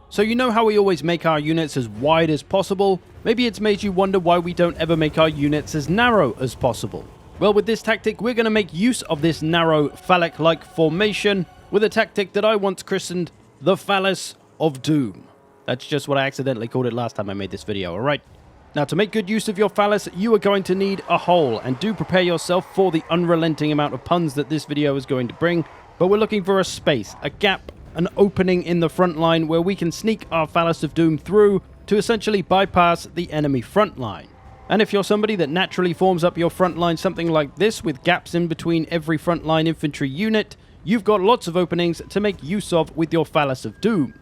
So you know how we always make our units as wide as possible? Maybe it's made you wonder why we don't ever make our units as narrow as possible. Well, with this tactic, we're going to make use of this narrow phallic-like formation with a tactic that I once christened the Phallus of Doom. That's just what I accidentally called it last time I made this video, alright? Now, to make good use of your phallus, you are going to need a hole, and do prepare yourself for the unrelenting amount of puns that this video is going to bring. But we're looking for a space, a gap, an opening in the front line where we can sneak our Phallus of Doom through to essentially bypass the enemy front line. And if you're somebody that naturally forms up your front line something like this with gaps in between every frontline infantry unit, you've got lots of openings to make use of with your Phallus of Doom.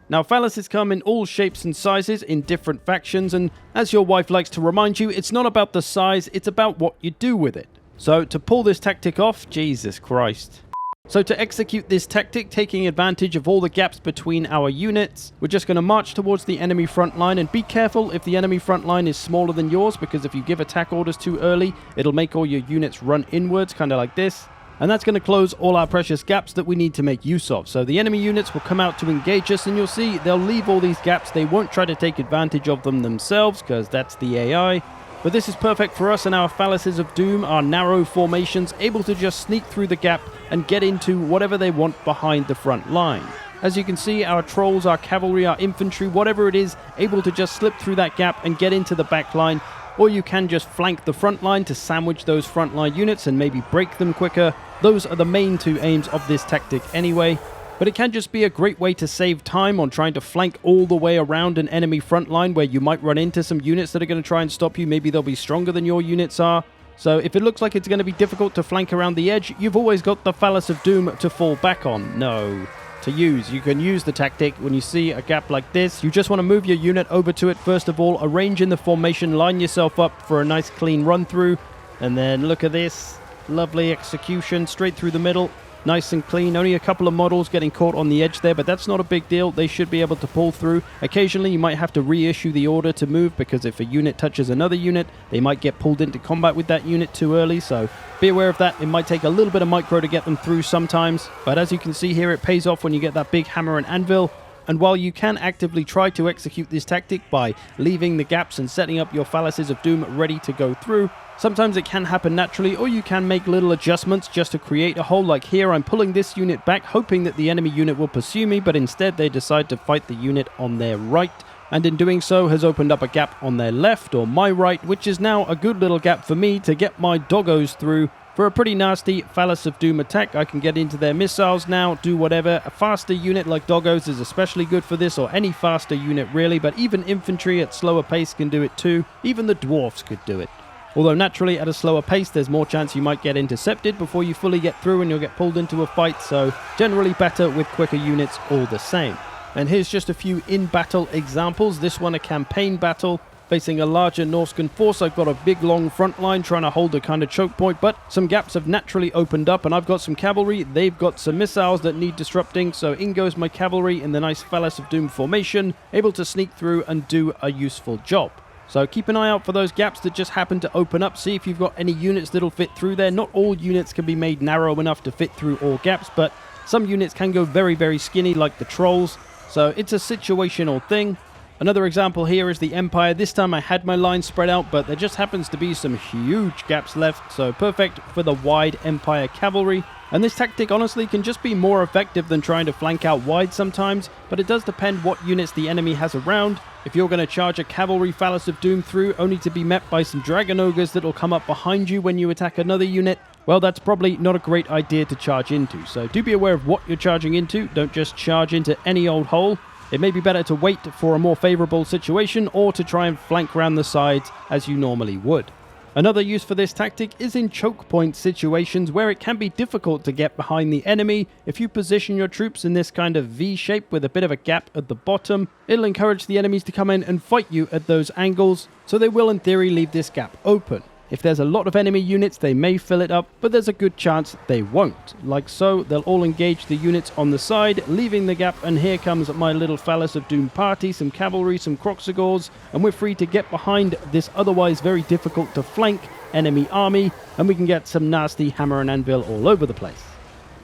Now, phalluses come in all shapes and sizes in different factions, and as your wife likes to remind you, it's not about the size, it's about what you do with it. So to pull this tactic off, Jesus Christ. So to execute this tactic, taking advantage of all the gaps between our units, we're just going to march towards the enemy front line, and be careful if the enemy front line is smaller than yours, because if you give attack orders too early, it'll make all your units run inwards, kind of like this. And that's going to close all our precious gaps that we need to make use of. So the enemy units will come out to engage us, and you'll see they'll leave all these gaps. They won't try to take advantage of them themselves, because that's the AI. But this is perfect for us and our Phalluses of Doom, our narrow formations, able to just sneak through the gap and get into whatever they want behind the front line. As you can see, our trolls, our cavalry, our infantry, whatever it is, able to just slip through that gap and get into the back line. Or you can just flank the front line to sandwich those front line units and maybe break them quicker. Those are the main two aims of this tactic anyway. But it can just be a great way to save time on trying to flank all the way around an enemy front line where you might run into some units that are going to try and stop you. Maybe they'll be stronger than your units are. So if it looks like it's going to be difficult to flank around the edge, you've always got the Phallus of Doom to fall back on. No. To use. You can use the tactic when you see a gap like this. You just want to move your unit over to it first of all, arrange in the formation, line yourself up for a nice clean run through, and then look at this. Lovely execution straight through the middle. Nice and clean. Only a couple of models getting caught on the edge there, but that's not a big deal. They should be able to pull through. Occasionally, you might have to reissue the order to move, because if a unit touches another unit, they might get pulled into combat with that unit too early, so be aware of that. It might take a little bit of micro to get them through sometimes, but as you can see here, it pays off when you get that big hammer and anvil. And while you can actively try to execute this tactic by leaving the gaps and setting up your Phalluses of Doom ready to go through, sometimes it can happen naturally, or you can make little adjustments just to create a hole. Like here, I'm pulling this unit back, hoping that the enemy unit will pursue me, but instead they decide to fight the unit on their right, and in doing so has opened up a gap on their left, or my right, which is now a good little gap for me to get my doggos through. For a pretty nasty Phallus of Doom attack, I can get into their missiles now, do whatever. A faster unit like doggos is especially good for this, or any faster unit really, but even infantry at slower pace can do it too. Even the dwarfs could do it. Although naturally at a slower pace there's more chance you might get intercepted before you fully get through and you'll get pulled into a fight, so generally better with quicker units all the same. And here's just a few in-battle examples. This one a campaign battle. Facing a larger Norscan force, I've got a big long front line trying to hold a kind of choke point, but some gaps have naturally opened up, and I've got some cavalry, they've got some missiles that need disrupting, so in goes my cavalry in the nice Phallus of Doom formation, able to sneak through and do a useful job. So keep an eye out for those gaps that just happen to open up, see if you've got any units that'll fit through there. Not all units can be made narrow enough to fit through all gaps, but some units can go very, very skinny like the trolls, so it's a situational thing. Another example here is the Empire. This time I had my line spread out, but there just happens to be some huge gaps left, so perfect for the wide Empire cavalry. And this tactic honestly can just be more effective than trying to flank out wide sometimes, but it does depend what units the enemy has around. If you're going to charge a cavalry Phallus of Doom through only to be met by some Dragon Ogres that'll come up behind you when you attack another unit, well, that's probably not a great idea to charge into. So do be aware of what you're charging into. Don't just charge into any old hole. It may be better to wait for a more favorable situation or to try and flank around the sides as you normally would. Another use for this tactic is in choke point situations where it can be difficult to get behind the enemy. If you position your troops in this kind of V shape with a bit of a gap at the bottom, it'll encourage the enemies to come in and fight you at those angles, so they will in theory leave this gap open. If there's a lot of enemy units, they may fill it up, but there's a good chance they won't. Like so, they'll all engage the units on the side, leaving the gap, and here comes my little Phallus of Doom party, some cavalry, some Croxagors, and we're free to get behind this otherwise very difficult to flank enemy army, and we can get some nasty hammer and anvil all over the place.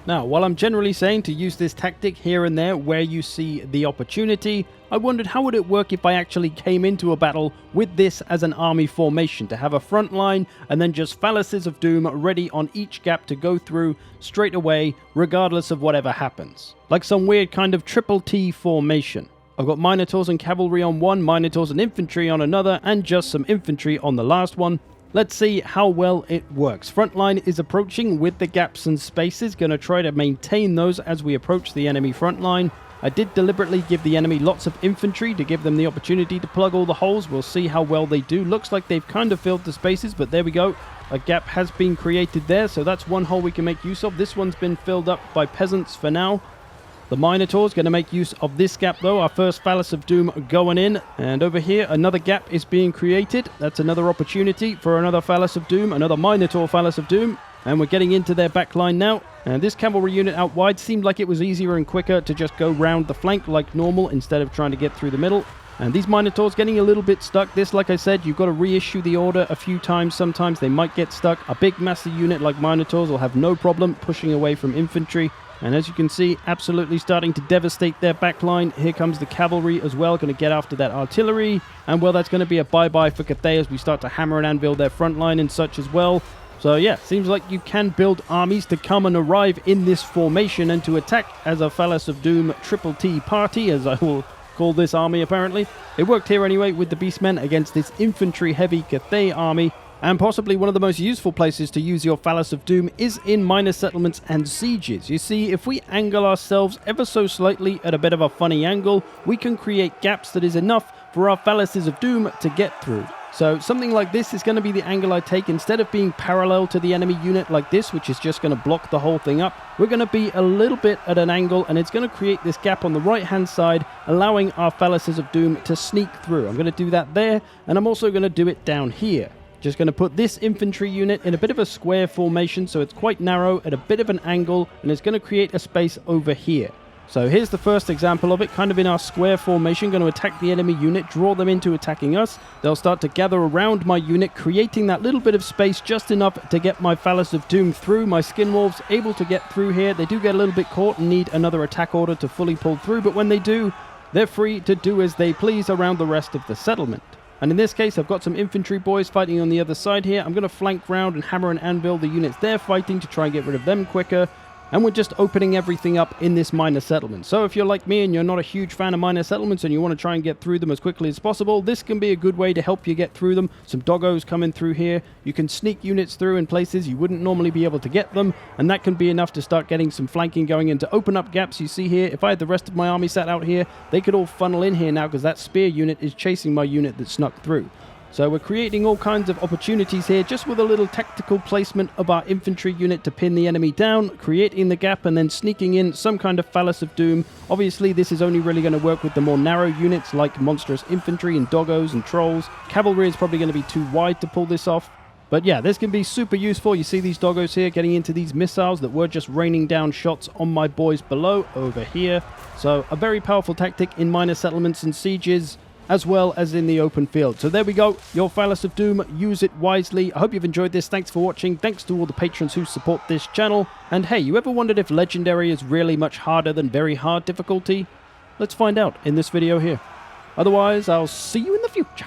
Now, while I'm generally saying to use this tactic here and there where you see the opportunity, I wondered how would it work if I actually came into a battle with this as an army formation, to have a front line and then just Phalluses of Doom ready on each gap to go through straight away, regardless of whatever happens. Like some weird kind of triple T formation. I've got Minotaurs and Cavalry on one, Minotaurs and Infantry on another, and just some Infantry on the last one. Let's see how well it works. Frontline is approaching with the gaps and spaces. Going to try to maintain those as we approach the enemy frontline. I did deliberately give the enemy lots of infantry to give them the opportunity to plug all the holes. We'll see how well they do. Looks like they've kind of filled the spaces, but there we go. A gap has been created there, so that's one hole we can make use of. This one's been filled up by peasants for now. The Minotaur's going to make use of this gap though. Our first Phallus of Doom going in. And over here, another gap is being created. That's another opportunity for another Phallus of Doom, another Minotaur Phallus of Doom. And we're getting into their backline now. And this cavalry unit out wide seemed like it was easier and quicker to just go round the flank like normal instead of trying to get through the middle. And these Minotaurs getting a little bit stuck. This, like I said, you've got to reissue the order a few times. Sometimes they might get stuck. A big massive unit like Minotaurs will have no problem pushing away from infantry. And as you can see, absolutely starting to devastate their backline. Here comes the cavalry as well, going to get after that artillery. And well, that's going to be a bye-bye for Cathay as we start to hammer and anvil their front line and such as well. So yeah, seems like you can build armies to come and arrive in this formation and to attack as a Phallus of Doom triple T party, as I will call this army apparently. It worked here anyway with the Beastmen against this infantry-heavy Cathay army. And possibly one of the most useful places to use your Phallus of Doom is in minor settlements and sieges. You see, if we angle ourselves ever so slightly at a bit of a funny angle, we can create gaps that is enough for our Phalluses of Doom to get through. So something like this is going to be the angle I take. Instead of being parallel to the enemy unit like this, which is just going to block the whole thing up, we're going to be a little bit at an angle, and it's going to create this gap on the right-hand side, allowing our Phalluses of Doom to sneak through. I'm going to do that there, and I'm also going to do it down here. Just going to put this infantry unit in a bit of a square formation, so it's quite narrow at a bit of an angle, and it's going to create a space over here. So here's the first example of it, kind of in our square formation, going to attack the enemy unit, draw them into attacking us. They'll start to gather around my unit, creating that little bit of space just enough to get my Phallus of Doom through. My Skinwolves able to get through here. They do get a little bit caught and need another attack order to fully pull through, but when they do, they're free to do as they please around the rest of the settlement. And in this case, I've got some infantry boys fighting on the other side here. I'm going to flank round and hammer and anvil the units they're fighting to try and get rid of them quicker. And we're just opening everything up in this minor settlement. So if you're like me and you're not a huge fan of minor settlements and you want to try and get through them as quickly as possible, this can be a good way to help you get through them. Some doggos coming through here. You can sneak units through in places you wouldn't normally be able to get them, and that can be enough to start getting some flanking going in to open up gaps. You see here, if I had the rest of my army sat out here, they could all funnel in here now because that spear unit is chasing my unit that snuck through. So we're creating all kinds of opportunities here just with a little tactical placement of our infantry unit to pin the enemy down, creating the gap and then sneaking in some kind of Phallus of Doom. Obviously this is only really going to work with the more narrow units like monstrous infantry and doggos and trolls. Cavalry is probably going to be too wide to pull this off. But yeah, this can be super useful. You see these doggos here getting into these missiles that were just raining down shots on my boys below over here. So a very powerful tactic in minor settlements and sieges, as well as in the open field. So there we go, your Phallus of Doom, use it wisely. I hope you've enjoyed this. Thanks for watching. Thanks to all the patrons who support this channel. And hey, you ever wondered if Legendary is really much harder than very hard difficulty? Let's find out in this video here. Otherwise, I'll see you in the future.